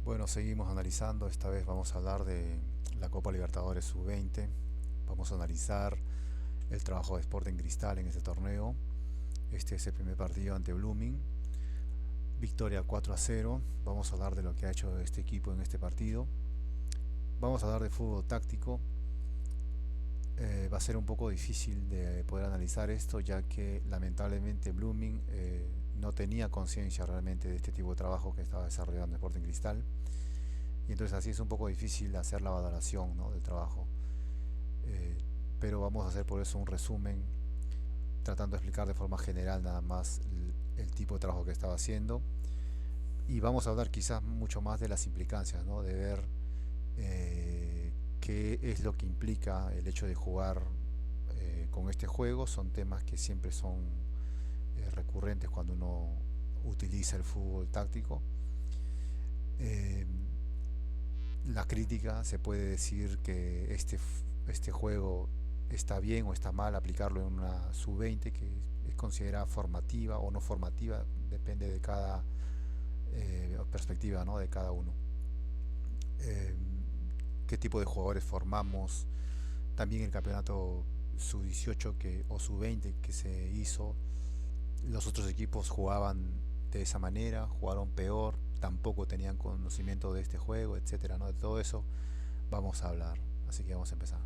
Bueno, seguimos analizando. Esta vez vamos a hablar de la Copa Libertadores Sub-20. Vamos a analizar el trabajo de Sporting Cristal en este torneo. Este es el primer partido ante Blooming. Victoria 4-0. Vamos a hablar de lo que ha hecho este equipo en este partido. Vamos a hablar de fútbol táctico. Va a ser un poco difícil de poder analizar esto, ya que lamentablemente Blooming no tenía conciencia realmente de este tipo de trabajo que estaba desarrollando Sporting Cristal. Y entonces así es un poco difícil hacer la valoración, ¿no?, del trabajo. Eh, pero vamos a hacer por eso un resumen, tratando de explicar de forma general nada más el tipo de trabajo que estaba haciendo. Y vamos a hablar quizás mucho más de las implicancias, ¿no?, de ver qué es lo que implica el hecho de jugar con este juego. Son temas que siempre son recurrentes cuando uno utiliza el fútbol táctico. Eh, la crítica se puede decir que este juego está bien o está mal aplicarlo en una sub-20 que es considerada formativa o no formativa, depende de cada perspectiva, ¿no?, de cada uno. Eh, ¿Qué tipo de jugadores formamos? También el campeonato sub-18 o sub-20 que se hizo, los otros equipos jugaban de esa manera, jugaron peor, tampoco tenían conocimiento de este juego, etcétera, ¿no? De todo eso vamos a hablar. Así que vamos a empezar.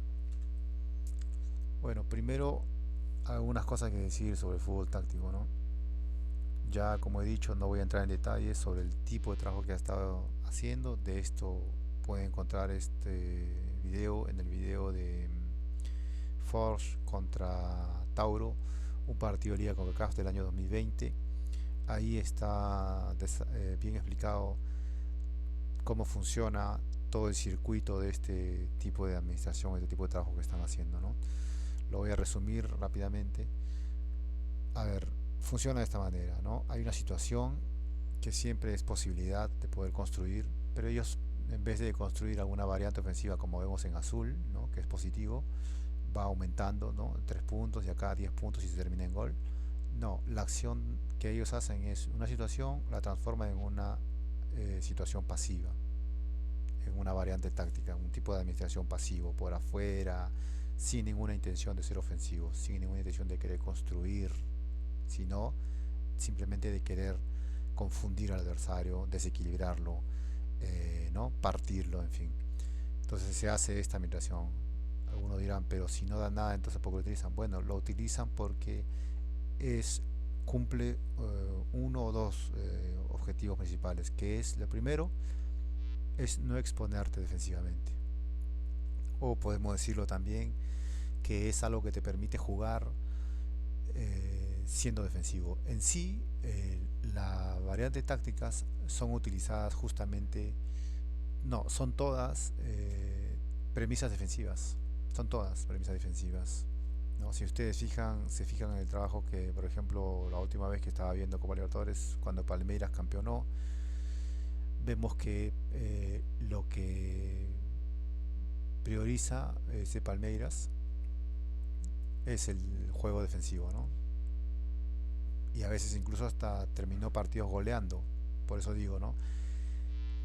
Bueno, primero algunas cosas que decir sobre el fútbol táctico, ¿no? Ya como he dicho, no voy a entrar en detalles sobre el tipo de trabajo que ha estado haciendo. De esto pueden encontrar este video en el video de Forge contra Tauro, un partido de Liga CONCACAF del año 2020. Ahí está bien explicado cómo funciona todo el circuito de este tipo de administración, este tipo de trabajo que están haciendo, ¿no? Lo voy a resumir rápidamente. A ver, funciona de esta manera, ¿no? Hay una situación que siempre es posibilidad de poder construir, pero ellos, en vez de construir alguna variante ofensiva como vemos en azul, ¿no?, que es positivo, va aumentando, ¿no?, 3 puntos y acá 10 puntos y se termina en gol. No, la acción que ellos hacen es una situación, la transforma en una situación pasiva, en una variante táctica, un tipo de administración pasivo, por afuera, sin ninguna intención de ser ofensivo, sin ninguna intención de querer construir, sino simplemente de querer confundir al adversario, desequilibrarlo, ¿no?, partirlo, en fin. Entonces se hace esta administración. Algunos dirán, pero si no da nada, entonces ¿por qué lo utilizan? Bueno, lo utilizan porque es cumple uno o dos objetivos principales, que es, lo primero es no exponerte defensivamente, o podemos decirlo también que es algo que te permite jugar siendo defensivo. En sí, la variedad de tácticas son utilizadas justamente, no, son todas premisas defensivas, son todas premisas defensivas, ¿no? Si ustedes se fijan en el trabajo que, por ejemplo, la última vez que estaba viendo Copa Libertadores, cuando Palmeiras campeonó, vemos que lo que prioriza ese Palmeiras es el juego defensivo, ¿no? Y a veces incluso hasta terminó partidos goleando. Por eso digo, ¿no?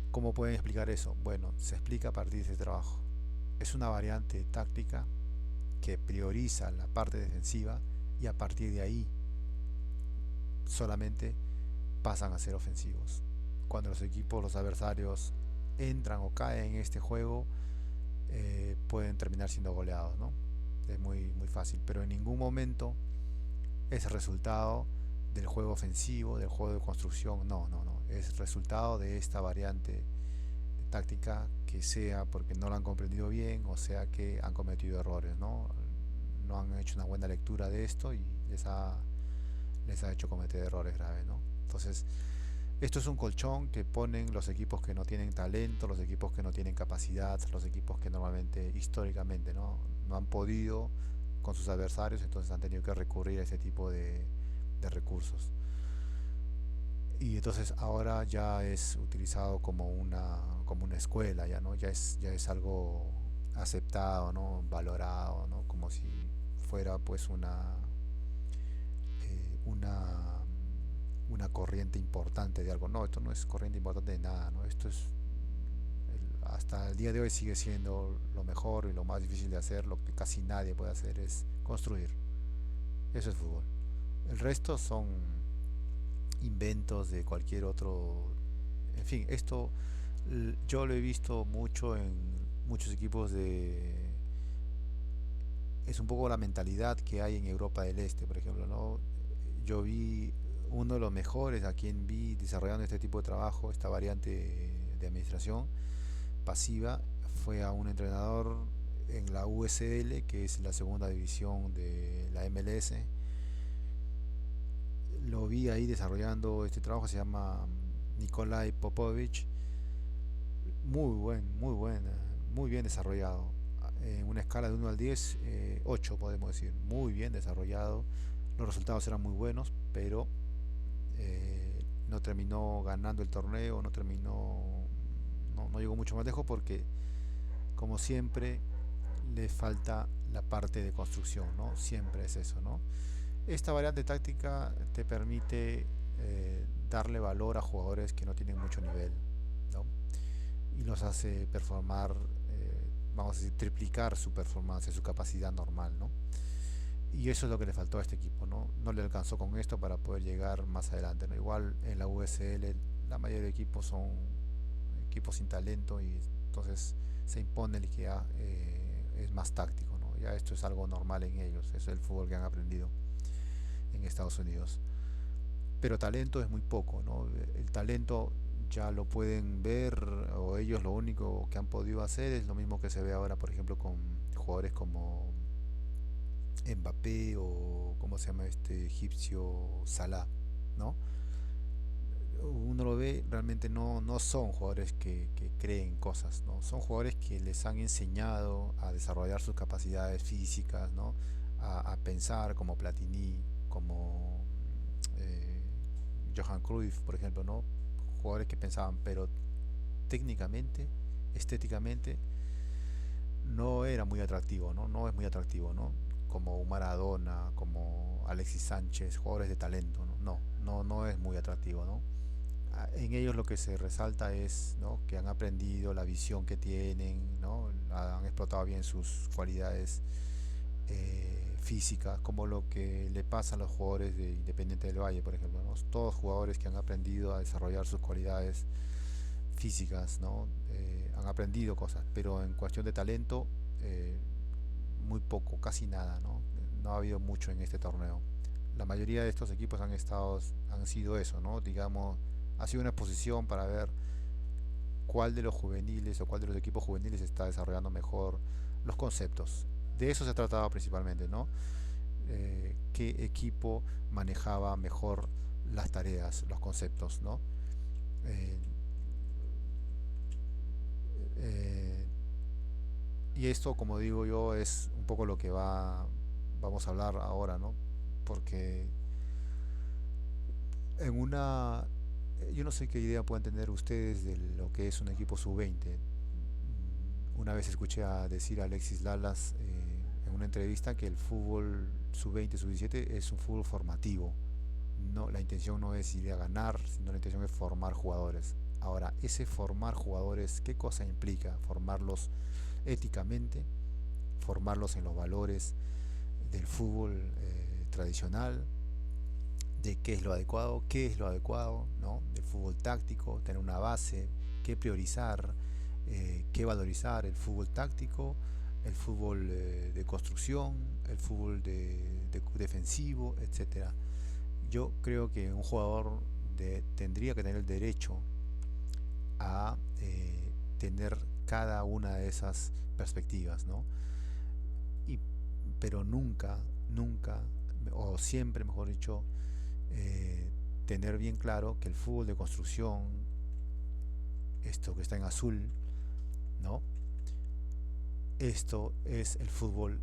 ¿Cómo pueden explicar eso? Bueno, se explica a partir de ese trabajo. Es una variante táctica que prioriza la parte defensiva y a partir de ahí solamente pasan a ser ofensivos. Cuando los equipos, los adversarios entran o caen en este juego, pueden terminar siendo goleados, ¿no? Es muy fácil, pero en ningún momento es resultado del juego ofensivo, del juego de construcción, no, no, no, es resultado de esta variante táctica, que sea porque no la han comprendido bien o sea que han cometido errores, ¿no? No han hecho una buena lectura de esto y les ha hecho cometer errores graves, ¿no? Entonces, esto es un colchón que ponen los equipos que no tienen talento, los equipos que no tienen capacidad, los equipos que normalmente, históricamente, no han podido con sus adversarios, entonces han tenido que recurrir a ese tipo de recursos. Y entonces ahora ya es utilizado como una escuela, ya no, ya es algo aceptado, ¿no?, valorado, ¿no?, como si fuera pues eh, una corriente importante de algo. No, esto no es corriente importante de nada, ¿no? Esto es hasta el día de hoy sigue siendo lo mejor y lo más difícil de hacer, lo que casi nadie puede hacer es construir. Eso es fútbol. El resto son inventos de cualquier otro. En fin, esto yo lo he visto mucho en muchos equipos de. Es un poco la mentalidad que hay en Europa del Este, por ejemplo, ¿no? Yo vi uno de los mejores a quien vi desarrollando este tipo de trabajo, esta variante de administración pasiva, fue a un entrenador en la USL, que es la segunda división de la MLS. Lo vi ahí desarrollando este trabajo, se llama Nikolai Popovich. Muy bien desarrollado. En una escala de 1 al 10, 8 podemos decir. Muy bien desarrollado. Los resultados eran muy buenos, pero no terminó ganando el torneo, no llegó mucho más lejos porque, como siempre, le falta la parte de construcción, ¿no? Siempre es eso, ¿no? Esta variante táctica te permite darle valor a jugadores que no tienen mucho nivel, ¿no? Y los hace performar, vamos a decir, triplicar su performance, su capacidad normal, ¿no? Y eso es lo que le faltó a este equipo, ¿no? No le alcanzó con esto para poder llegar más adelante, ¿no? Igual en la USL la mayoría de equipos son equipos sin talento y entonces se impone el que es más táctico, ¿no? Ya esto es algo normal en ellos, eso es el fútbol que han aprendido en Estados Unidos. Pero talento es muy poco, ¿no? El talento ya lo pueden ver, o ellos lo único que han podido hacer es lo mismo que se ve ahora, por ejemplo, con jugadores como Mbappé o cómo se llama este egipcio Salah, ¿no? Uno lo ve, realmente no son jugadores que creen cosas, ¿no? Son jugadores que les han enseñado a desarrollar sus capacidades físicas, ¿no? A pensar como Platini, como eh, Johan Cruyff, por ejemplo, ¿no? Jugadores que pensaban, pero técnicamente, estéticamente, no era muy atractivo, ¿no? No es muy atractivo, ¿no? Como Maradona, como Alexis Sánchez, jugadores de talento, ¿no? No es muy atractivo, ¿no? En ellos lo que se resalta es, ¿no? Que han aprendido la visión que tienen, ¿no? Han explotado bien sus cualidades físicas, como lo que le pasa a los jugadores de Independiente del Valle, por ejemplo, ¿no? Todos jugadores que han aprendido a desarrollar sus cualidades físicas, ¿no? Han aprendido cosas, pero en cuestión de talento, muy poco, casi nada, ¿no? No ha habido mucho en este torneo. La mayoría de estos equipos han sido eso, ¿no? Digamos, ha sido una exposición para ver cuál de los juveniles o cuál de los equipos juveniles está desarrollando mejor los conceptos. De eso se trataba principalmente, ¿no? Qué equipo manejaba mejor las tareas, los conceptos, ¿no? Eh, eh, y esto, como digo yo, es un poco lo que vamos a hablar ahora, ¿no? Porque en una yo no sé qué idea pueden tener ustedes de lo que es un equipo sub-20. Una vez escuché a decir a Alexis Lalas en una entrevista que el fútbol sub-20, sub-17 es un fútbol formativo. No, la intención no es ir a ganar, sino la intención es formar jugadores. Ahora, ese formar jugadores, ¿qué cosa implica? Formarlos éticamente, formarlos en los valores del fútbol tradicional, de qué es lo adecuado, ¿no? Del fútbol táctico, tener una base, qué priorizar, qué valorizar, el fútbol táctico, el fútbol de construcción, el fútbol defensivo, etcétera. Yo creo que un jugador tendría que tener el derecho a tener cada una de esas perspectivas, ¿no? Y, pero nunca, o siempre, mejor dicho, tener bien claro que el fútbol de construcción, esto que está en azul, ¿no? Esto es el fútbol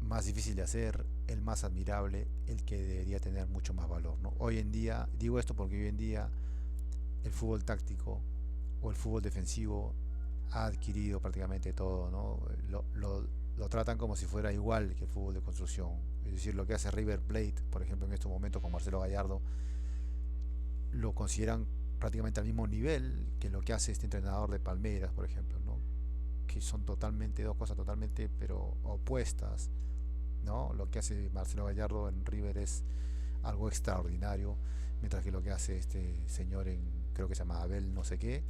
más difícil de hacer, el más admirable, el que debería tener mucho más valor, ¿no? Hoy en día, digo esto porque hoy en día el fútbol táctico o el fútbol defensivo ha adquirido prácticamente todo, ¿no? Lo tratan como si fuera igual que el fútbol de construcción. Es decir, lo que hace River Plate, por ejemplo, en estos momentos con Marcelo Gallardo, lo consideran prácticamente al mismo nivel que lo que hace este entrenador de Palmeiras, por ejemplo, ¿no? Que son totalmente dos cosas totalmente pero opuestas, ¿no? Lo que hace Marcelo Gallardo en River es algo extraordinario, mientras que lo que hace este señor en, creo que se llama Abel no sé qué,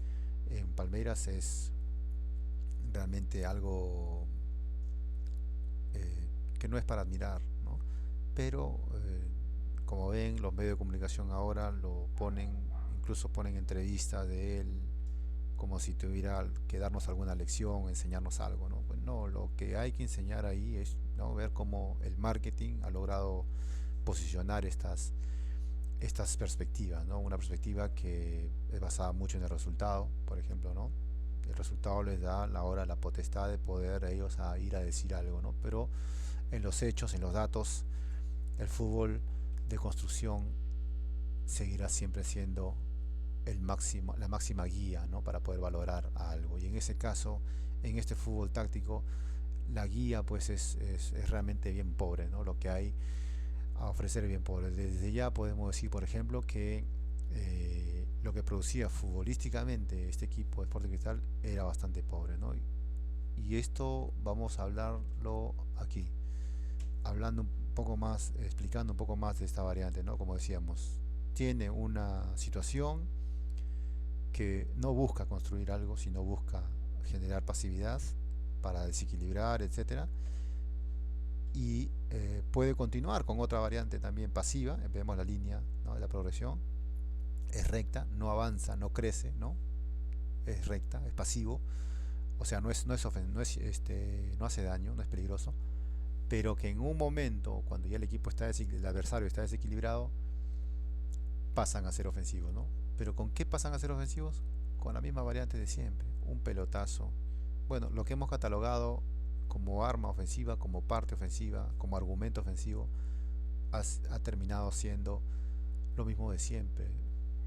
en Palmeiras es realmente algo que no es para admirar, ¿no? Pero como ven, los medios de comunicación ahora lo ponen, incluso ponen entrevistas de él como si tuviera que darnos alguna lección, enseñarnos algo, ¿no? Pues no, lo que hay que enseñar ahí es, ¿no?, ver cómo el marketing ha logrado posicionar estas perspectivas, ¿no? Una perspectiva que es basada mucho en el resultado, por ejemplo, ¿no? El resultado les da la hora, la potestad de poder ellos a ir a decir algo, ¿no? Pero en los hechos, en los datos, el fútbol de construcción seguirá siempre siendo la máxima guía, ¿no?, para poder valorar algo. Y en ese caso, en este fútbol táctico, la guía pues es realmente bien pobre, ¿no? Lo que hay a ofrecer es bien pobre. Desde ya podemos decir, por ejemplo, que lo que producía futbolísticamente este equipo de Sporting Cristal era bastante pobre, ¿no? Y esto vamos a hablarlo aquí, hablando un poco más, explicando un poco más de esta variante, ¿no? Como decíamos, tiene una situación que no busca construir algo, sino busca generar pasividad para desequilibrar, etcétera. Y puede continuar con otra variante también pasiva. Vemos la línea, ¿no?, de la progresión, es recta, no avanza, no crece, ¿no? Es recta, es pasivo, o sea, no hace daño, no es peligroso, pero que en un momento, cuando ya el adversario está desequilibrado, pasan a ser ofensivos, ¿no? Pero ¿con qué pasan a ser ofensivos? Con la misma variante de siempre, un pelotazo. Bueno, lo que hemos catalogado como arma ofensiva, como parte ofensiva, como argumento ofensivo, ha terminado siendo lo mismo de siempre,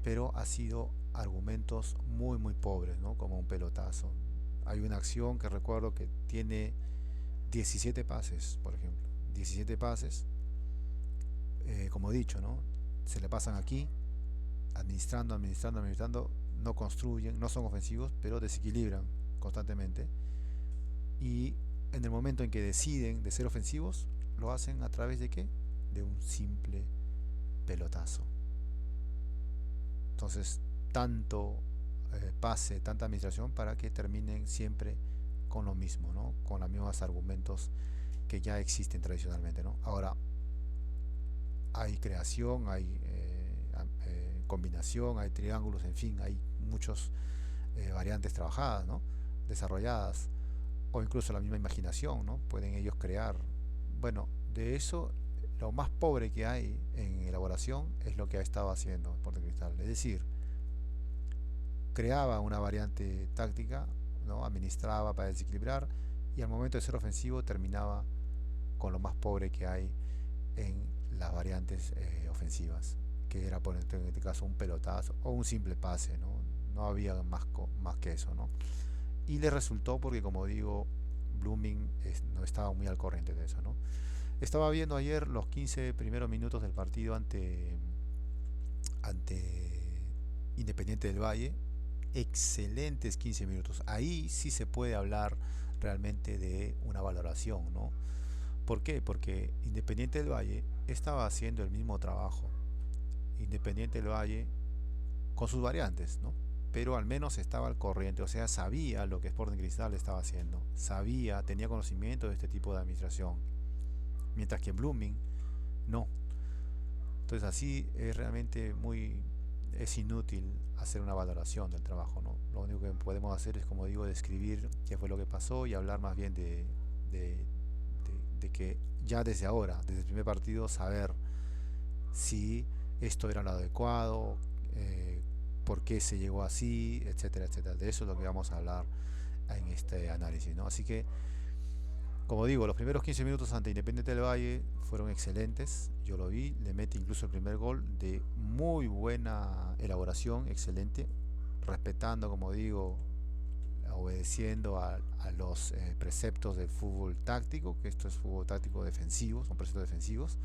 pero ha sido argumentos muy muy pobres, ¿no? Como un pelotazo. Hay una acción que recuerdo que tiene 17 pases, por ejemplo. 17 pases, como he dicho, ¿no? Se le pasan aquí, administrando, no construyen, no son ofensivos, pero desequilibran constantemente. Y en el momento en que deciden de ser ofensivos, lo hacen a través de qué? De un simple pelotazo. Entonces, tanto pase, tanta administración para que terminen siempre con lo mismo, ¿no? Con los mismos argumentos que ya existen tradicionalmente, ¿no? Ahora, hay creación, hay combinación, hay triángulos, en fin, hay muchas variantes trabajadas, ¿no?, desarrolladas, o incluso la misma imaginación, ¿no? Pueden ellos crear. Bueno, de eso, lo más pobre que hay en elaboración es lo que ha estado haciendo Sporting Cristal. Es decir, creaba una variante táctica, ¿no? Administraba para desequilibrar, y al momento de ser ofensivo terminaba con lo más pobre que hay en las variantes ofensivas, que era por en este caso un pelotazo o un simple pase, ¿no? No había más que eso, ¿no? Y le resultó porque, como digo, Blooming no estaba muy al corriente de eso, ¿no? Estaba viendo ayer los 15 primeros minutos del partido ante Independiente del Valle. Excelentes 15 minutos. Ahí sí se puede hablar realmente de una valoración, ¿no? ¿Por qué? Porque Independiente del Valle estaba haciendo el mismo trabajo. Independiente del Valle con sus variantes, ¿no? Pero al menos estaba al corriente, o sea, sabía lo que Sporting Cristal estaba haciendo, tenía conocimiento de este tipo de administración, mientras que Blooming no. Entonces así es inútil hacer una valoración del trabajo, ¿no? Lo único que podemos hacer es, como digo, describir qué fue lo que pasó y hablar más bien de, de que ya desde ahora, desde el primer partido, saber si esto era lo adecuado, por qué se llegó así, etcétera, etcétera. De eso es lo que vamos a hablar en este análisis, ¿no? Así que, como digo, los primeros 15 minutos ante Independiente del Valle fueron excelentes. Yo lo vi, le mete incluso el primer gol de muy buena elaboración, excelente, respetando, como digo, obedeciendo a los preceptos del fútbol táctico, que esto es fútbol táctico defensivo, son preceptos defensivos,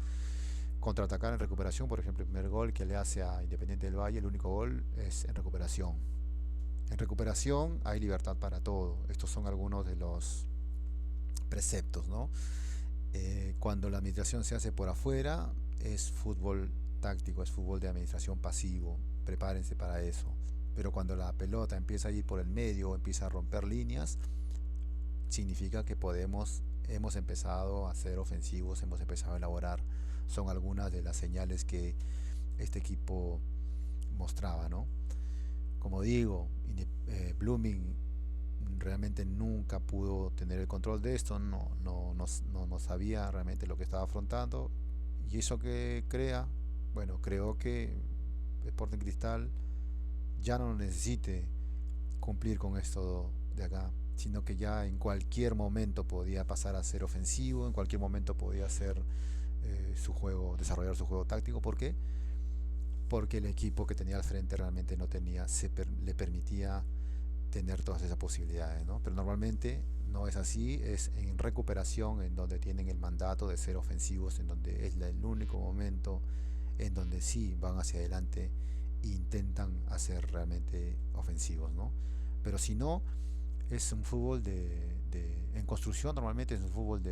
contraatacar en recuperación. Por ejemplo, el primer gol que le hace a Independiente del Valle, el único gol es en recuperación. En recuperación hay libertad para todo. Estos son algunos de los preceptos, ¿no? Cuando la administración se hace por afuera, es fútbol táctico, es fútbol de administración pasivo. Prepárense para eso. Pero cuando la pelota empieza a ir por el medio o empieza a romper líneas, significa que hemos empezado a ser ofensivos, hemos empezado a elaborar. Son algunas de las señales que este equipo mostraba, ¿no? Como digo, Blooming realmente nunca pudo tener el control de esto, no sabía realmente lo que estaba afrontando. Y eso que crea, bueno, creo que Sporting Cristal ya no necesite cumplir con esto de acá, sino que ya en cualquier momento podía pasar a ser ofensivo, en cualquier momento podía hacer su juego, desarrollar su juego táctico. ¿Por qué? Porque el equipo que tenía al frente realmente no tenía, le permitía tener todas esas posibilidades, ¿no? Pero normalmente no es así, es en recuperación en donde tienen el mandato de ser ofensivos, en donde es el único momento en donde sí van hacia adelante e intentan hacer realmente ofensivos, ¿no? Pero si no, es un fútbol en construcción, normalmente es un fútbol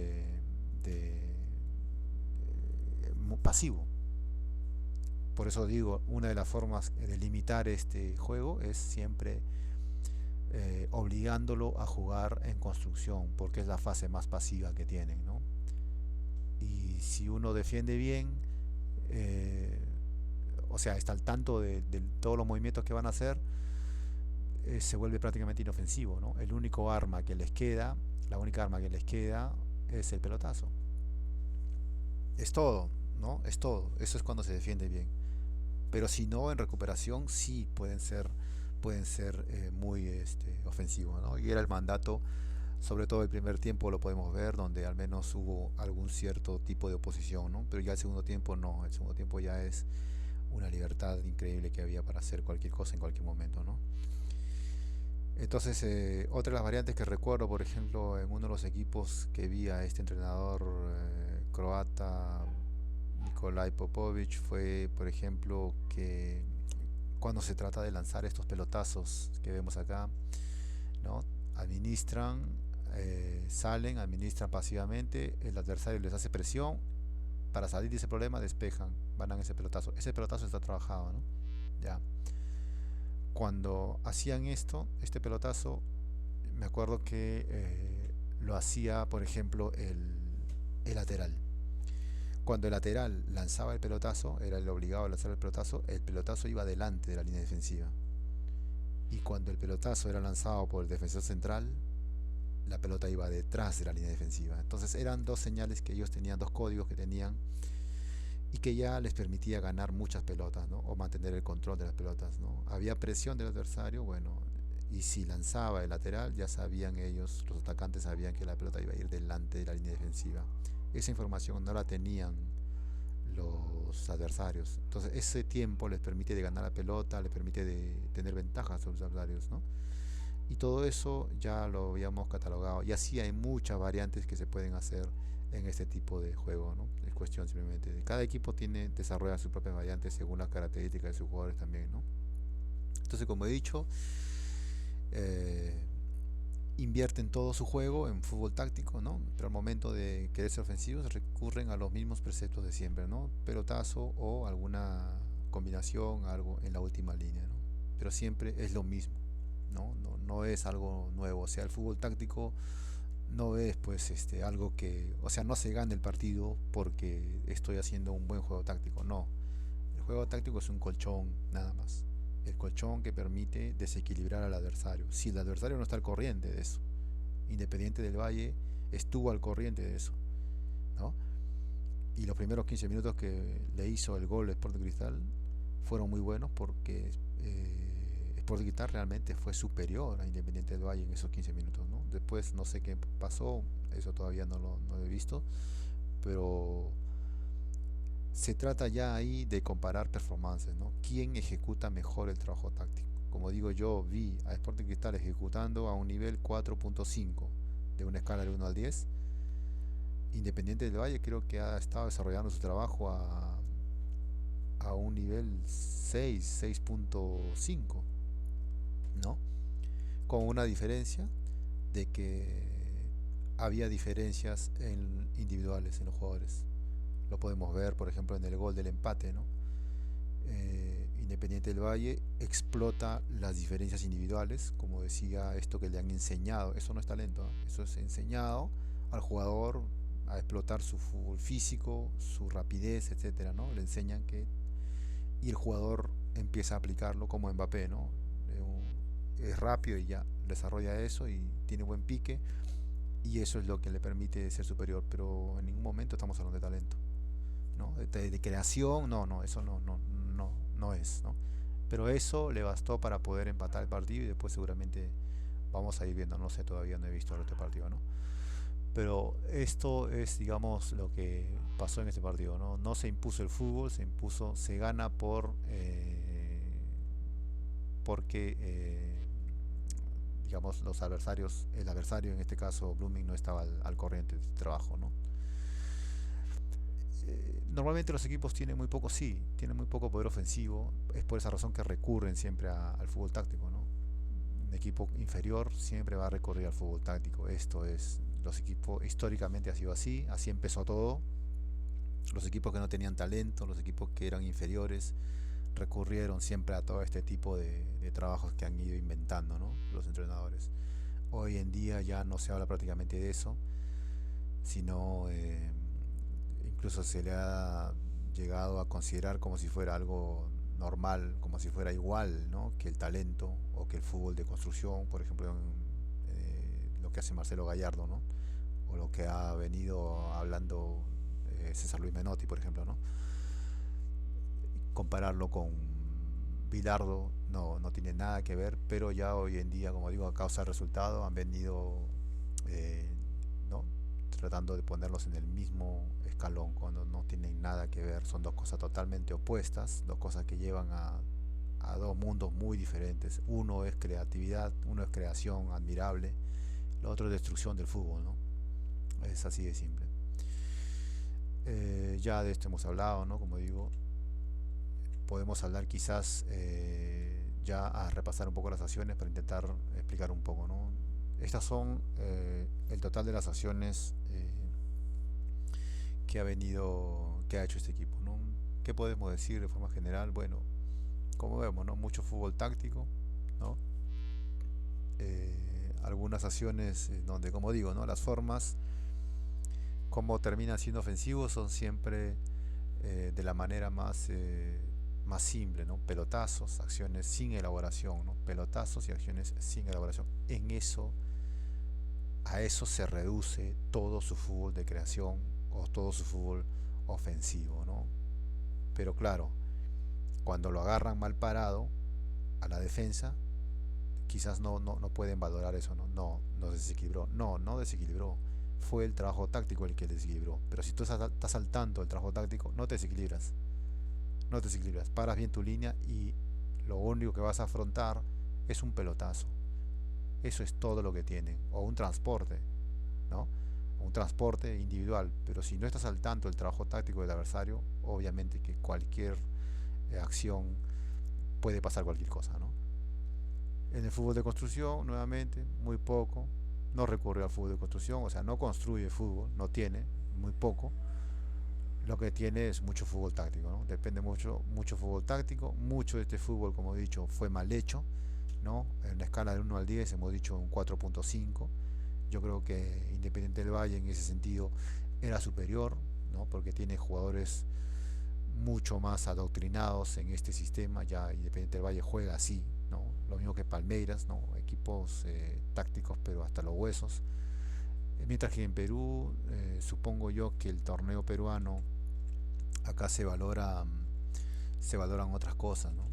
pasivo. Por eso digo, una de las formas de limitar este juego es siempre obligándolo a jugar en construcción, porque es la fase más pasiva que tienen, ¿no? Y si uno defiende bien, eh, o sea, está al tanto de todos los movimientos que van a hacer, se vuelve prácticamente inofensivo, ¿no? El único arma que les queda, la única arma que les queda es el pelotazo. Es todo, ¿no? Es todo. Eso es cuando se defiende bien. Pero si no, en recuperación sí pueden ser muy ofensivos, ¿no? Y era el mandato, sobre todo el primer tiempo lo podemos ver, donde al menos hubo algún cierto tipo de oposición, ¿no? Pero ya el segundo tiempo no, el segundo tiempo ya es una libertad increíble que había para hacer cualquier cosa en cualquier momento, ¿no? Entonces, otra de las variantes que recuerdo, por ejemplo, en uno de los equipos que vi a este entrenador croata, Nikolai Popovic, fue, por ejemplo, que cuando se trata de lanzar estos pelotazos que vemos acá, ¿no? Administran, salen, administran pasivamente, el adversario les hace presión, para salir de ese problema despejan, van a ese pelotazo está trabajado, ¿no? Ya. Cuando hacían esto, este pelotazo, me acuerdo que lo hacía, por ejemplo, el lateral. Cuando el lateral lanzaba el pelotazo, era el obligado a lanzar el pelotazo iba delante de la línea defensiva. Y cuando el pelotazo era lanzado por el defensor central, la pelota iba detrás de la línea defensiva. Entonces eran dos señales que ellos tenían, dos códigos que tenían y que ya les permitía ganar muchas pelotas, ¿no? O mantener el control de las pelotas, ¿no? Había presión del adversario, bueno, y si lanzaba el lateral, ya sabían ellos, los atacantes sabían que la pelota iba a ir delante de la línea defensiva. Esa información no la tenían los adversarios. Entonces ese tiempo les permite de ganar la pelota, les permite de tener ventajas sobre los adversarios, ¿no? Y todo eso ya lo habíamos catalogado. Y así hay muchas variantes que se pueden hacer en este tipo de juego, ¿no? Es cuestión simplemente de cada equipo desarrolla sus propias variantes según las características de sus jugadores también, ¿no? Entonces, como he dicho, eh, invierten todo su juego en fútbol táctico, ¿no? Pero al momento de querer ser ofensivos recurren a los mismos preceptos de siempre, ¿no? Pelotazo o alguna combinación, algo en la última línea, ¿no? Pero siempre es lo mismo, no es algo nuevo. O sea, el fútbol táctico no es pues algo que, o sea, no se gana el partido porque estoy haciendo un buen juego táctico, no. El juego táctico es un colchón, nada más. El colchón que permite desequilibrar al adversario. Si el adversario no está al corriente de eso, Independiente del Valle estuvo al corriente de eso, ¿no? Y los primeros 15 minutos que le hizo el gol Sporting Cristal fueron muy buenos porque Sporting Cristal realmente fue superior a Independiente del Valle en esos 15 minutos, ¿no? Después no sé qué pasó, eso todavía no lo he visto, pero se trata ya ahí de comparar performances, ¿no? ¿Quién ejecuta mejor el trabajo táctico? Como digo, yo vi a Sporting Cristal ejecutando a un nivel 4.5 de una escala de 1 al 10. Independiente del Valle creo que ha estado desarrollando su trabajo a un nivel 6, 6.5, ¿no? Con una diferencia de que había diferencias en individuales en los jugadores. Lo podemos ver, por ejemplo, en el gol del empate, ¿no? Independiente del Valle explota las diferencias individuales, como decía, esto que le han enseñado, eso no es talento, ¿eh? Eso es enseñado al jugador a explotar su fútbol físico, su rapidez, etcétera, ¿no? Le enseñan que y el jugador empieza a aplicarlo como Mbappé, ¿no? Es rápido y ya desarrolla eso y tiene buen pique y eso es lo que le permite ser superior, pero en ningún momento estamos hablando de talento, ¿no? De creación, no, no, eso no es, ¿no? Pero eso le bastó para poder empatar el partido y después seguramente vamos a ir viendo, no sé, todavía no he visto el otro partido, ¿no? Pero esto es, digamos, lo que pasó en este partido, ¿no? No se impuso el fútbol, se impuso, se gana porque, digamos, los adversarios, el adversario en este caso Blooming no estaba al corriente de este trabajo, ¿no? Normalmente los equipos tienen muy poco, sí, tienen muy poco poder ofensivo, es por esa razón que recurren siempre al fútbol táctico, ¿no? Un equipo inferior siempre va a recurrir al fútbol táctico, esto es, los equipos históricamente ha sido así, así empezó todo, los equipos que no tenían talento, los equipos que eran inferiores, recurrieron siempre a todo este tipo de trabajos que han ido inventando, ¿no? Los entrenadores. Hoy en día ya no se habla prácticamente de eso, sino incluso se le ha llegado a considerar como si fuera algo normal, como si fuera igual, ¿no? Que el talento o que el fútbol de construcción, por ejemplo, lo que hace Marcelo Gallardo, ¿no? O lo que ha venido hablando César Luis Menotti, por ejemplo, ¿no? Compararlo con Bilardo no tiene nada que ver, pero ya hoy en día, como digo, a causa del resultado han venido, eh, ¿no? Tratando de ponerlos en el mismo escalón cuando no tienen nada que ver, son dos cosas totalmente opuestas, dos cosas que llevan a dos mundos muy diferentes. Uno es creatividad, uno es creación admirable, lo otro es destrucción del fútbol, ¿no? Es así de simple. Ya de esto hemos hablado, ¿no? Como digo, podemos hablar quizás ya a repasar un poco las acciones para intentar explicar un poco, ¿no? Estas son el total de las acciones que ha hecho este equipo, ¿no? ¿Qué podemos decir de forma general? Bueno, como vemos, ¿no? Mucho fútbol táctico, ¿no? Algunas acciones donde, como digo, ¿no? Las formas, como terminan siendo ofensivos, son siempre de la manera más simple, ¿no? Pelotazos, acciones sin elaboración, ¿no? Pelotazos y acciones sin elaboración. A eso se reduce todo su fútbol de creación o todo su fútbol ofensivo, ¿no? Pero claro, cuando lo agarran mal parado a la defensa, quizás no pueden valorar eso, ¿no? No desequilibró. No desequilibró. Fue el trabajo táctico el que desequilibró. Pero si tú estás saltando el trabajo táctico, no te desequilibras. No te desequilibras. Paras bien tu línea y lo único que vas a afrontar es un pelotazo. Eso es todo lo que tienen. O un transporte, ¿no? Un transporte individual. Pero si no estás al tanto del trabajo táctico del adversario, obviamente que cualquier acción puede pasar cualquier cosa, ¿no? En el fútbol de construcción, nuevamente, muy poco. No recurre al fútbol de construcción, o sea, no construye fútbol, no tiene, muy poco. Lo que tiene es mucho fútbol táctico, ¿no? Depende mucho fútbol táctico. Mucho de este fútbol, como he dicho, fue mal hecho, ¿no? En la escala del 1 al 10 hemos dicho un 4.5. Yo creo que Independiente del Valle en ese sentido era superior, ¿no? Porque tiene jugadores mucho más adoctrinados en este sistema. Ya Independiente del Valle juega así, ¿no? Lo mismo que Palmeiras, ¿no? Equipos tácticos pero hasta los huesos. Mientras que en Perú, supongo yo que el torneo peruano, acá se valoran otras cosas, ¿no?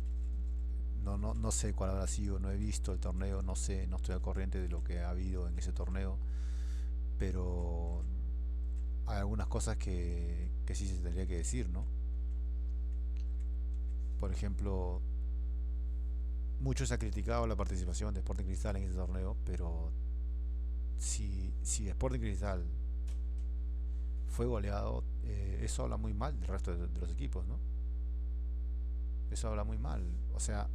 No sé cuál habrá sido, no he visto el torneo, no sé, no estoy al corriente de lo que ha habido en ese torneo, pero hay algunas cosas que sí se tendría que decir, ¿no? Por ejemplo, mucho se ha criticado la participación de Sporting Cristal en ese torneo, pero si Sporting Cristal fue goleado, eso habla muy mal del resto de los equipos, ¿no? eso habla muy mal. O sea,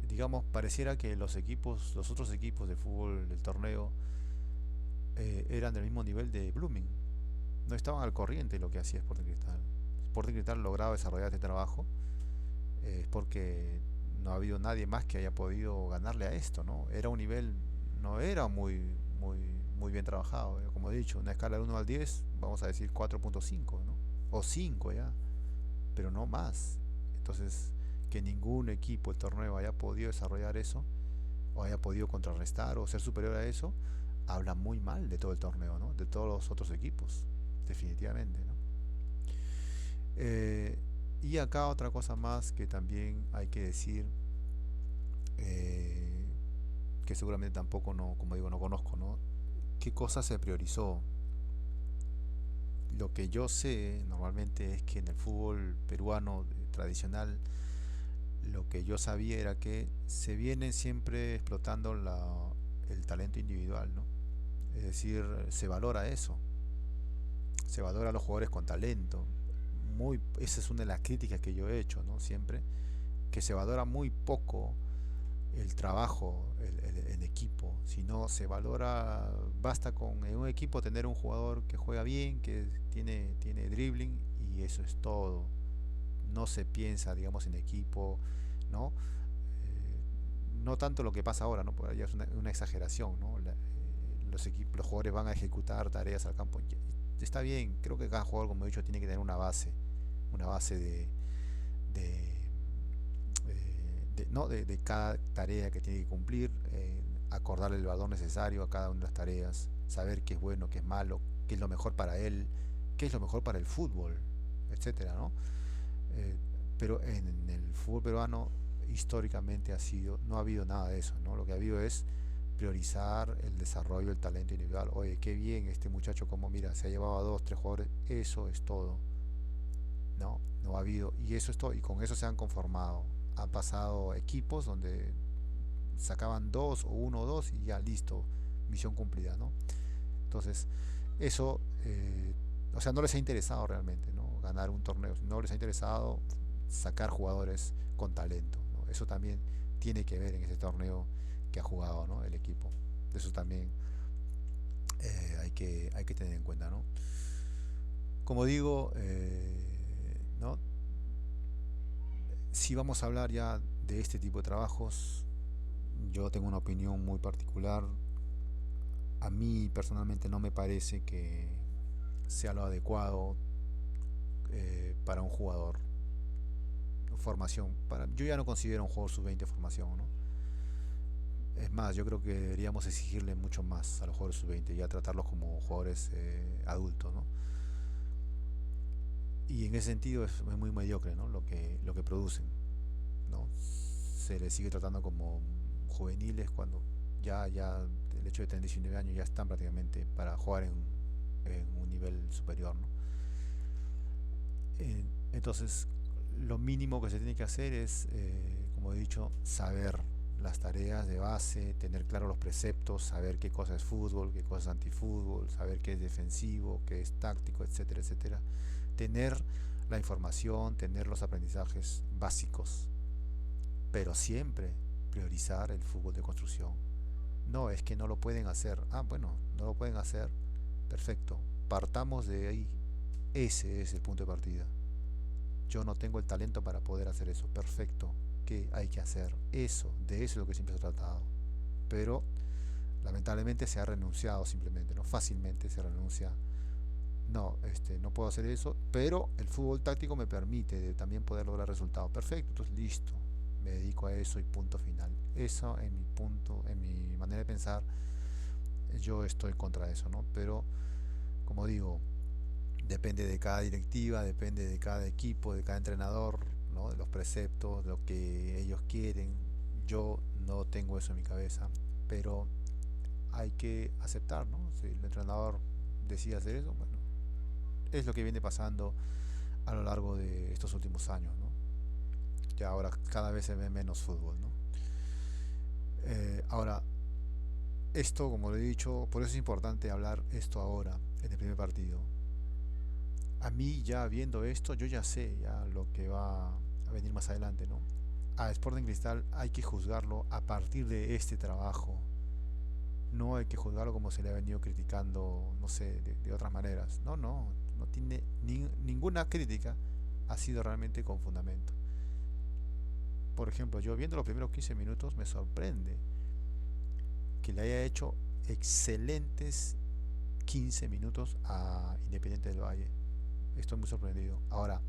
digamos, pareciera que los otros equipos de fútbol del torneo eran del mismo nivel de Blooming. No estaban al corriente de lo que hacía Sporting Cristal. Sporting Cristal lograba desarrollar este trabajo es porque no ha habido nadie más que haya podido ganarle a esto, ¿no? Era un nivel, no era muy bien trabajado. Como he dicho, una escala del 1 al 10 vamos a decir 4.5, ¿no? O 5 ya, pero no más. Entonces, que ningún equipo del torneo haya podido desarrollar eso, o haya podido contrarrestar o ser superior a eso, habla muy mal de todo el torneo, ¿no? De todos los otros equipos, definitivamente, ¿no? Eh, y acá otra cosa más que también hay que decir, eh, que seguramente tampoco no, como digo, no conozco, ¿no? ¿Qué cosa se priorizó? Lo que yo sé normalmente es que en el fútbol peruano tradicional, lo que yo sabía era que se viene siempre explotando el talento individual, ¿no? Es decir, se valora eso, se valora a los jugadores con talento. Esa es una de las críticas que yo he hecho, ¿no? Siempre, que se valora muy poco el trabajo en equipo, sino se valora, basta con en un equipo tener un jugador que juega bien, que tiene dribbling y eso es todo. No se piensa, digamos, en equipo, ¿no? No tanto lo que pasa ahora, ¿no? Porque ya es una exageración, ¿no? Los jugadores van a ejecutar tareas al campo. Está bien, creo que cada jugador, como he dicho, tiene que tener una base de, ¿no? De cada tarea que tiene que cumplir, acordarle el valor necesario a cada una de las tareas, saber qué es bueno, qué es malo, qué es lo mejor para él, qué es lo mejor para el fútbol, etcétera, ¿no? Eh, pero en el fútbol peruano históricamente no ha habido nada de eso, ¿no? Lo que ha habido es priorizar el desarrollo del talento individual. Oye, qué bien este muchacho, como mira, se ha llevado a dos, tres jugadores, eso es todo. No ha habido, y eso es todo, y con eso se han conformado. Han pasado equipos donde sacaban dos o uno o dos y ya listo, misión cumplida, ¿no? Entonces, eso, o sea, no les ha interesado realmente, ¿no? Ganar un torneo, no les ha interesado sacar jugadores con talento, ¿no? Eso también tiene que ver en ese torneo que ha jugado, ¿no? El equipo. Eso también hay que tener en cuenta, ¿no? Como digo, ¿no? Si vamos a hablar ya de este tipo de trabajos, yo tengo una opinión muy particular. A mí personalmente no me parece que sea lo adecuado para un jugador. Formación. Yo ya no considero un jugador sub-20 formación, ¿no? Es más, yo creo que deberíamos exigirle mucho más a los jugadores sub-20, ya tratarlos como jugadores adultos, ¿no? Y en ese sentido es muy mediocre, ¿no? Lo que producen, ¿no? Se les sigue tratando como juveniles cuando ya el hecho de tener 19 años ya están prácticamente para jugar en un nivel superior, ¿no? Entonces, lo mínimo que se tiene que hacer es, como he dicho, saber las tareas de base, tener claro los preceptos, saber qué cosa es fútbol, qué cosa es antifútbol, saber qué es defensivo, qué es táctico, etcétera, etcétera. Tener la información, tener los aprendizajes básicos, pero siempre priorizar el fútbol de construcción. No, es que no lo pueden hacer. Ah, bueno, no lo pueden hacer. Perfecto. Partamos de ahí. Ese es el punto de partida. Yo no tengo el talento para poder hacer eso. Perfecto. ¿Qué hay que hacer? Eso, de eso es lo que siempre se ha tratado. Pero lamentablemente se ha renunciado simplemente, ¿no? Fácilmente se renuncia. No, no puedo hacer eso, pero el fútbol táctico me permite también poder lograr resultados. Perfecto, entonces listo. Me dedico a eso y punto final. Eso en mi punto, en mi manera de pensar, yo estoy contra eso, ¿no? Pero como digo, depende de cada directiva, depende de cada equipo, de cada entrenador, ¿no? De los preceptos, de lo que ellos quieren. Yo no tengo eso en mi cabeza, pero hay que aceptar, ¿no? Si el entrenador decide hacer eso, bueno, es lo que viene pasando a lo largo de estos últimos años, ¿no? Ya ahora cada vez se ve menos fútbol, ¿no? Ahora, esto, como lo he dicho, por eso es importante hablar esto ahora, en el primer partido. A mí ya viendo esto, yo ya sé ya lo que va a venir más adelante, ¿no? A Sporting Cristal hay que juzgarlo a partir de este trabajo. No hay que juzgarlo como se le ha venido criticando, no sé, de otras maneras. No, no, no tiene ninguna crítica ha sido realmente con fundamento. Por ejemplo, yo viendo los primeros 15 minutos me sorprende que le haya hecho excelentes 15 minutos a Independiente del Valle. Estoy muy sorprendido. Ahora,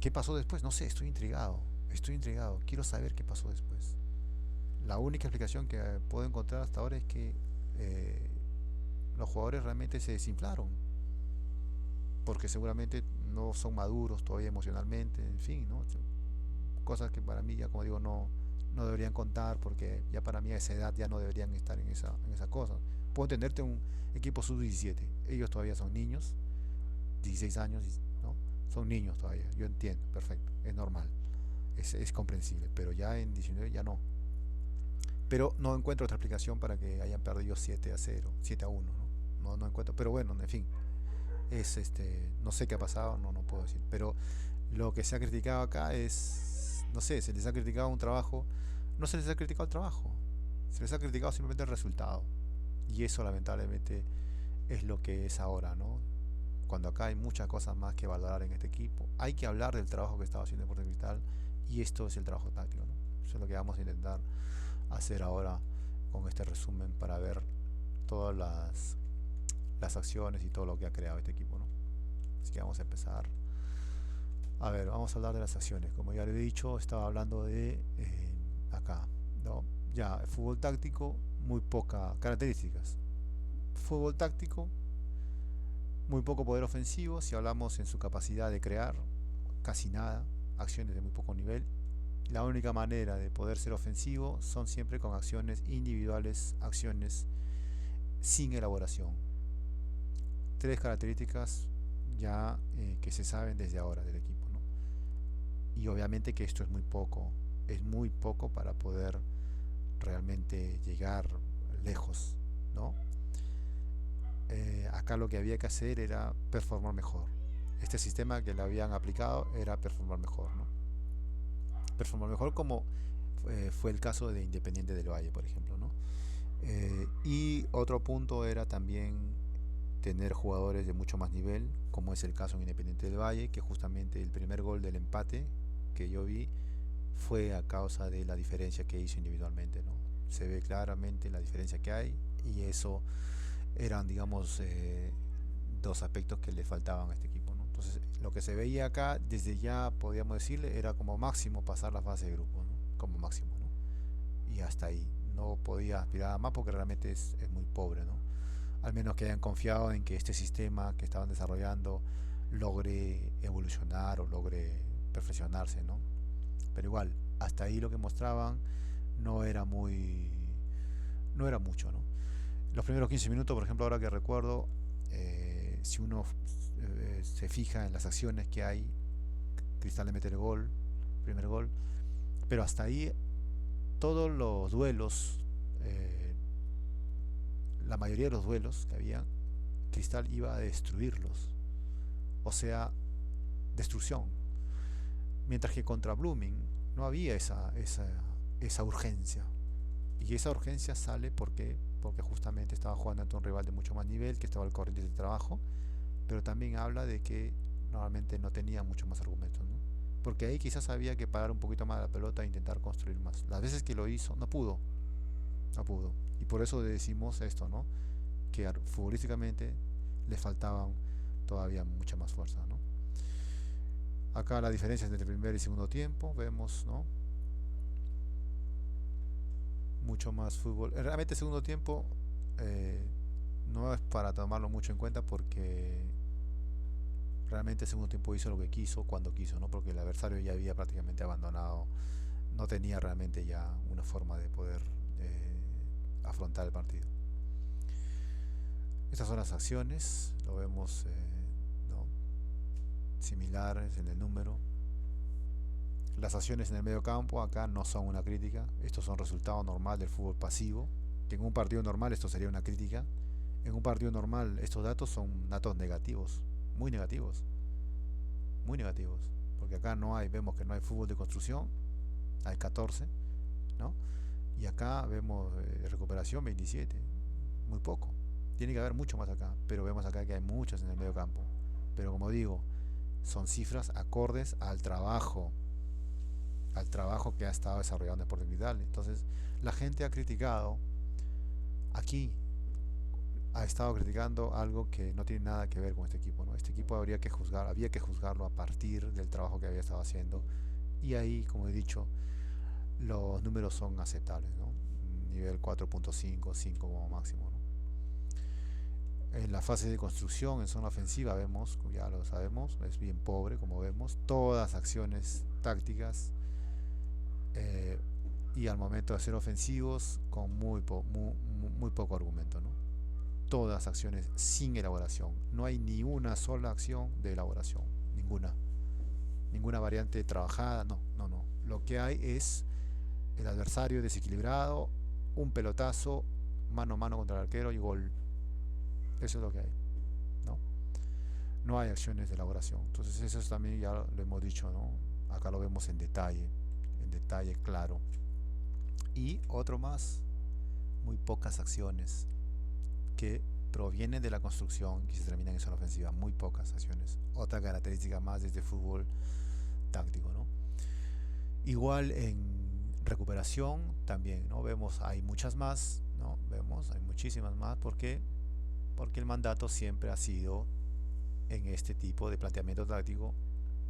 ¿qué pasó después? No sé, estoy intrigado. Estoy intrigado. Quiero saber qué pasó después. La única explicación que puedo encontrar hasta ahora es que eh, los jugadores realmente se desinflaron. Porque seguramente no son maduros todavía emocionalmente, en fin, ¿no? Cosas que para mí ya, como digo, no deberían contar porque ya para mí a esa edad ya no deberían estar en esa cosa. Puedo entenderte un equipo sub-17, ellos todavía son niños, 16 años, ¿no? Son niños todavía, yo entiendo, perfecto, es normal, es comprensible, pero ya en 19 ya no. Pero no encuentro otra explicación para que hayan perdido 7-0, 7-1, ¿no? No encuentro, pero bueno, en fin, no sé qué ha pasado, no puedo decir, pero lo que se ha criticado acá es, no sé, se les ha criticado un trabajo, no se les ha criticado el trabajo, se les ha criticado simplemente el resultado. Y eso lamentablemente es lo que es ahora, ¿no? Cuando acá hay muchas cosas más que valorar en este equipo, hay que hablar del trabajo que estaba haciendo Deportes Cristal y esto es el trabajo táctico, ¿no? Eso es lo que vamos a intentar hacer ahora con este resumen para ver todas las acciones y todo lo que ha creado este equipo, ¿no? Así que vamos a empezar. A ver, vamos a hablar de las acciones. Como ya lo he dicho, estaba hablando de acá, ¿no? Ya, el fútbol táctico, muy pocas características. Fútbol táctico, muy poco poder ofensivo, si hablamos en su capacidad de crear, casi nada, acciones de muy poco nivel. La única manera de poder ser ofensivo son siempre con acciones individuales, acciones sin elaboración. Tres características ya que se saben desde ahora del equipo, ¿no? Y obviamente que esto es muy poco para poder realmente llegar lejos, ¿no? Acá lo que había que hacer era performar mejor. Este sistema que le habían aplicado era performar mejor, ¿no? Performar mejor como fue el caso de Independiente del Valle, por ejemplo, ¿no? Y otro punto era también tener jugadores de mucho más nivel, como es el caso en Independiente del Valle, que justamente el primer gol del empate que yo vi fue a causa de la diferencia que hizo individualmente, ¿no? Se ve claramente la diferencia que hay y eso eran, digamos, dos aspectos que le faltaban a este equipo, ¿no? Entonces, lo que se veía acá, desde ya podíamos decirle, era como máximo pasar la fase de grupo, ¿no? Como máximo, ¿no? Y hasta ahí. No podía aspirar a más porque realmente es muy pobre, ¿no? Al menos que hayan confiado en que este sistema que estaban desarrollando logre evolucionar o logre perfeccionarse, ¿no? Pero igual, hasta ahí lo que mostraban no era muy, no era mucho, ¿no? Los primeros 15 minutos, por ejemplo, ahora que recuerdo, si uno se fija en las acciones que hay, Cristal le mete el gol, primer gol, pero hasta ahí todos los duelos, eh, la mayoría de los duelos que había, Cristal iba a destruirlos, o sea, destrucción. Mientras que contra Blooming no había esa urgencia. Y esa urgencia sale porque justamente estaba jugando ante un rival de mucho más nivel, que estaba al corriente del trabajo, pero también habla de que normalmente no tenía mucho más argumentos, ¿no? Porque ahí quizás había que parar un poquito más la pelota e intentar construir más. Las veces que lo hizo, no pudo, no pudo. Y por eso decimos esto, ¿no? Que futbolísticamente le faltaban todavía mucha más fuerza, ¿no? Acá la diferencia entre el primer y segundo tiempo, vemos, ¿no? Mucho más fútbol. Realmente el segundo tiempo eh, no es para tomarlo mucho en cuenta porque realmente el segundo tiempo hizo lo que quiso cuando quiso, ¿no? Porque el adversario ya había prácticamente abandonado, no tenía realmente ya una forma de poder afrontar el partido. Estas son las acciones, lo vemos, ¿no? Similares en el número. Las acciones en el medio campo acá no son una crítica, estos son resultados normal del fútbol pasivo, que en un partido normal esto sería una crítica. En un partido normal estos datos son datos negativos, muy negativos, muy negativos, porque acá no hay, vemos que no hay fútbol de construcción, hay 14, ¿no? Y acá vemos recuperación 27, muy poco. Tiene que haber mucho más acá, pero vemos acá que hay muchas en el medio campo. Pero como digo, son cifras acordes al trabajo que ha estado desarrollando Sporting Cristal. Entonces, la gente ha criticado aquí, ha estado criticando algo que no tiene nada que ver con este equipo, ¿no? Este equipo había que juzgarlo a partir del trabajo que había estado haciendo. Y ahí, como he dicho, los números son aceptables, ¿no? Nivel 4.5, 5 como máximo, ¿no? En la fase de construcción, en zona ofensiva, vemos, ya lo sabemos, es bien pobre, como vemos, todas acciones tácticas, eh, y al momento de ser ofensivos, con muy poco argumento, ¿no? Todas acciones sin elaboración. No hay ni una sola acción de elaboración, ninguna. Ninguna variante trabajada, no, no, no. Lo que hay es el adversario desequilibrado, un pelotazo, mano a mano contra el arquero y gol. Eso es lo que hay, ¿no? No hay acciones de elaboración. Entonces eso también ya lo hemos dicho, ¿no? Acá lo vemos en detalle claro. Y otro más, muy pocas acciones que provienen de la construcción y se terminan en zona ofensiva, muy pocas acciones. Otra característica más de este fútbol táctico, ¿no? Igual en recuperación también, ¿no? Vemos, hay muchas más, ¿no? Vemos, hay muchísimas más. ¿Por qué? Porque el mandato siempre ha sido, en este tipo de planteamiento táctico,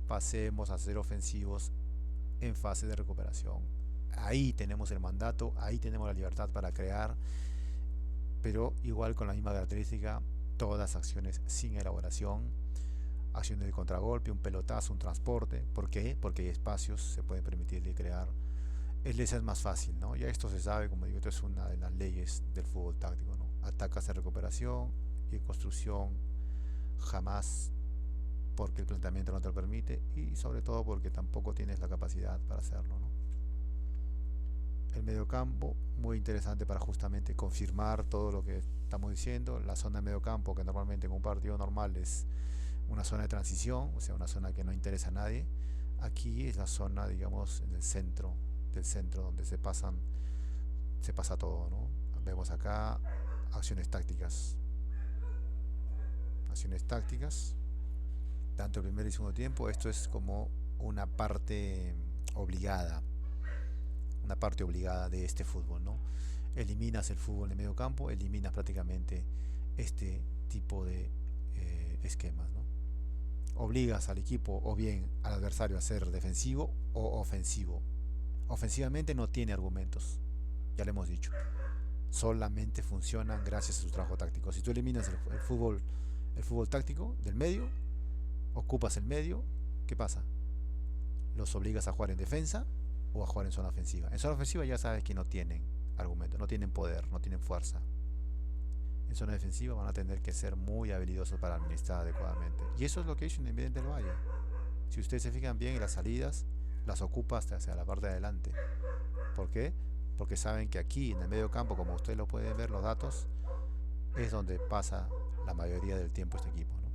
pasemos a ser ofensivos en fase de recuperación. Ahí tenemos el mandato, ahí tenemos la libertad para crear, pero igual con la misma característica, todas acciones sin elaboración, acciones de contragolpe, un pelotazo, un transporte. ¿Por qué? Porque hay espacios, se puede permitirle crear. Esa es más fácil, ¿no? Ya esto se sabe, como digo, esto es una de las leyes del fútbol táctico, ¿no? Atacas en recuperación y en construcción jamás, porque el planteamiento no te lo permite y sobre todo porque tampoco tienes la capacidad para hacerlo, ¿no? El mediocampo, muy interesante para justamente confirmar todo lo que estamos diciendo. La zona de mediocampo, que normalmente en un partido normal es una zona de transición, o sea, una zona que no interesa a nadie. Aquí es la zona, digamos, en el centro del centro donde se pasa todo, ¿no? Vemos acá acciones tácticas, acciones tácticas, tanto el primer y segundo tiempo. Esto es como una parte obligada, una parte obligada de este fútbol, ¿no? Eliminas el fútbol de medio campo, eliminas prácticamente este tipo de esquemas, ¿no? Obligas al equipo o bien al adversario a ser defensivo o ofensivo. Ofensivamente no tiene argumentos, ya lo hemos dicho. Solamente funcionan gracias a su trabajo táctico. Si tú eliminas el fútbol táctico del medio, ocupas el medio, ¿qué pasa? Los obligas a jugar en defensa o a jugar en zona ofensiva. En zona ofensiva ya sabes que no tienen argumento, no tienen poder, no tienen fuerza. En zona defensiva van a tener que ser muy habilidosos para administrar adecuadamente. Y eso es lo que hizo Independiente del Valle. Si ustedes se fijan bien en las salidas, las ocupa hasta hacia la parte de adelante. ¿Por qué? Porque saben que aquí en el medio campo, como ustedes lo pueden ver, los datos, es donde pasa la mayoría del tiempo este equipo, ¿no?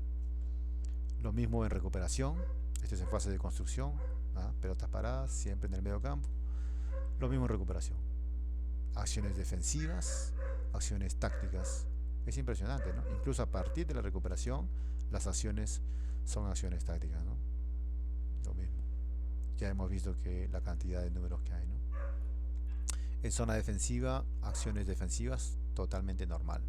Lo mismo en recuperación, esto es en fase de construcción, ¿ah? Pelotas paradas, siempre en el medio campo. Lo mismo en recuperación. Acciones defensivas, acciones tácticas. Es impresionante, ¿no? Incluso a partir de la recuperación, las acciones son acciones tácticas, ¿no? Lo mismo. Ya hemos visto que la cantidad de números que hay, ¿no? En zona defensiva, acciones defensivas, totalmente normal.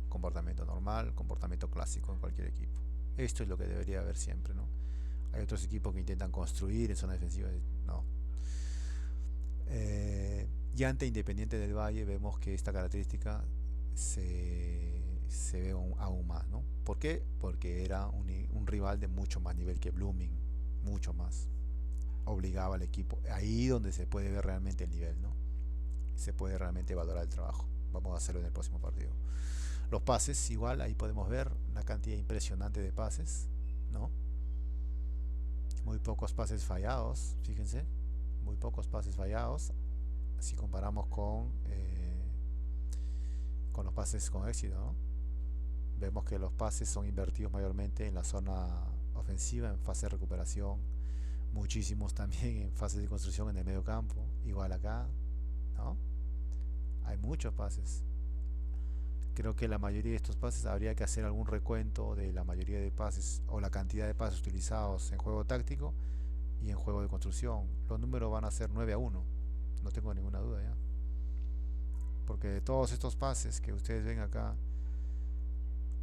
Comportamiento normal, comportamiento clásico en cualquier equipo. Esto es lo que debería haber siempre, ¿no? Hay otros equipos que intentan construir en zona defensiva, no. Y ante Independiente del Valle vemos que esta característica se ve aún más, ¿no? ¿Por qué? Porque era un rival de mucho más nivel que Blooming, mucho más. Obligaba al equipo, ahí donde se puede ver realmente el nivel, ¿no? Se puede realmente valorar el trabajo. Vamos a hacerlo en el próximo partido. Los pases, igual, ahí podemos ver una cantidad impresionante de pases, ¿no? Muy pocos pases fallados, fíjense, muy pocos pases fallados, si comparamos con los pases con éxito, ¿no? Vemos que los pases son invertidos mayormente en la zona ofensiva, en fase de recuperación, muchísimos también en fase de construcción en el medio campo, igual acá, ¿no? Hay muchos pases. Creo que la mayoría de estos pases habría que hacer algún recuento de la mayoría de pases o la cantidad de pases utilizados en juego táctico y en juego de construcción. Los números van a ser 9-1, no tengo ninguna duda ya. Porque de todos estos pases que ustedes ven acá,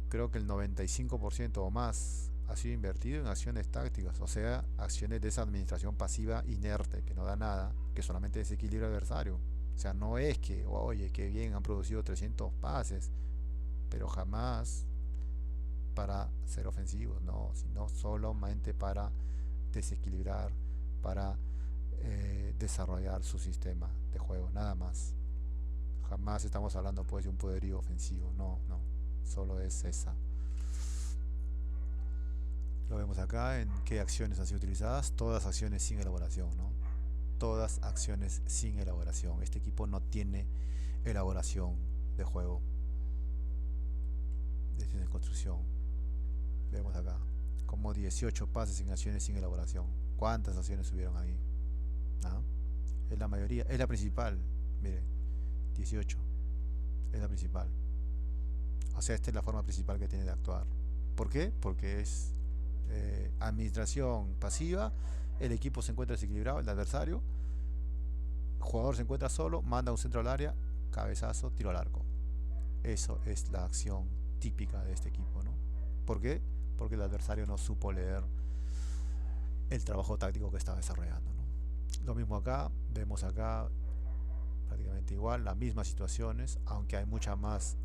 creo que el 95% o más ha sido invertido en acciones tácticas, o sea, acciones de esa administración pasiva inerte, que no da nada, que solamente desequilibra al adversario. O sea, no es que, oye, que bien han producido 300 pases, pero jamás para ser ofensivos, no, sino solamente para desequilibrar, para desarrollar su sistema de juego, nada más. Jamás estamos hablando pues de un poderío ofensivo, no, no, solo es esa. Lo vemos acá en qué acciones han sido utilizadas, todas acciones sin elaboración, ¿no? Todas acciones sin elaboración. Este equipo no tiene elaboración de juego, de construcción. Vemos acá como 18 pases en acciones sin elaboración. ¿Cuántas acciones hubieron ahí? ¿Ah? Es la mayoría, es la principal. Mire, 18 es la principal. O sea, esta es la forma principal que tiene de actuar. ¿Por qué? Porque es administración pasiva, el equipo se encuentra desequilibrado, el adversario, el jugador se encuentra solo, manda un centro al área, cabezazo, tiro al arco. Eso es la acción típica de este equipo, ¿no? ¿Por qué? Porque el adversario no supo leer el trabajo táctico que estaba desarrollando, ¿no? Lo mismo acá, vemos acá prácticamente igual, las mismas situaciones, aunque hay mucha más.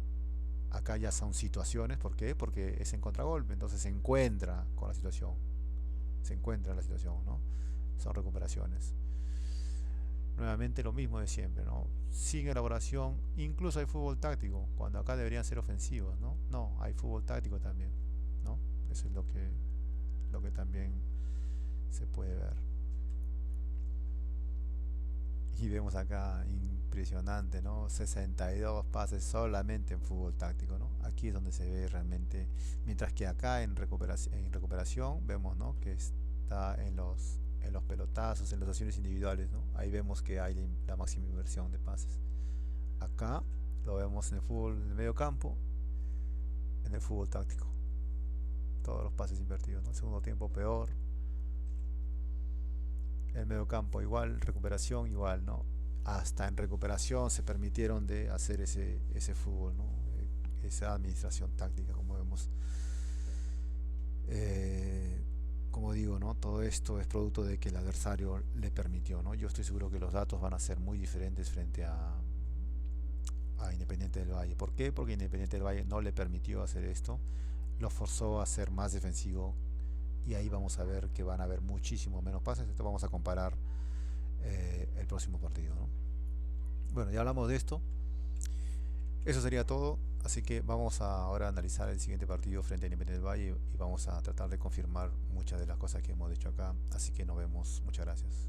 Acá ya son situaciones, ¿por qué? Porque es en contragolpe, entonces se encuentra con la situación, se encuentra en la situación, ¿no? Son recuperaciones. Nuevamente lo mismo de siempre, ¿no? Sin elaboración, incluso hay fútbol táctico, cuando acá deberían ser ofensivos, ¿no? No, hay fútbol táctico también, ¿no? Eso es lo que también se puede ver. Y vemos acá, impresionante, ¿no? 62 pases solamente en fútbol táctico, ¿no? Aquí es donde se ve realmente, mientras que acá en recuperación vemos, ¿no? Que está en los pelotazos, en las acciones individuales, ¿no? Ahí vemos que hay la máxima inversión de pases. Acá lo vemos en el fútbol de medio campo, en el fútbol táctico. Todos los pases invertidos, ¿no? El segundo tiempo peor, el medio campo igual, recuperación igual, ¿no? Hasta en recuperación se permitieron de hacer ese fútbol, ¿no? Esa administración táctica, como vemos. Eh, como digo, ¿no? Todo esto es producto de que el adversario le permitió, ¿no? Yo estoy seguro que los datos van a ser muy diferentes frente a Independiente del Valle. ¿Por qué? Porque Independiente del Valle no le permitió hacer esto, lo forzó a ser más defensivo y ahí vamos a ver que van a haber muchísimo menos pases. Esto vamos a comparar el próximo partido, ¿no? Bueno, ya hablamos de esto. Eso sería todo. Así que vamos ahora a analizar el siguiente partido frente a Independiente del Valle y vamos a tratar de confirmar muchas de las cosas que hemos dicho acá. Así que nos vemos. Muchas gracias.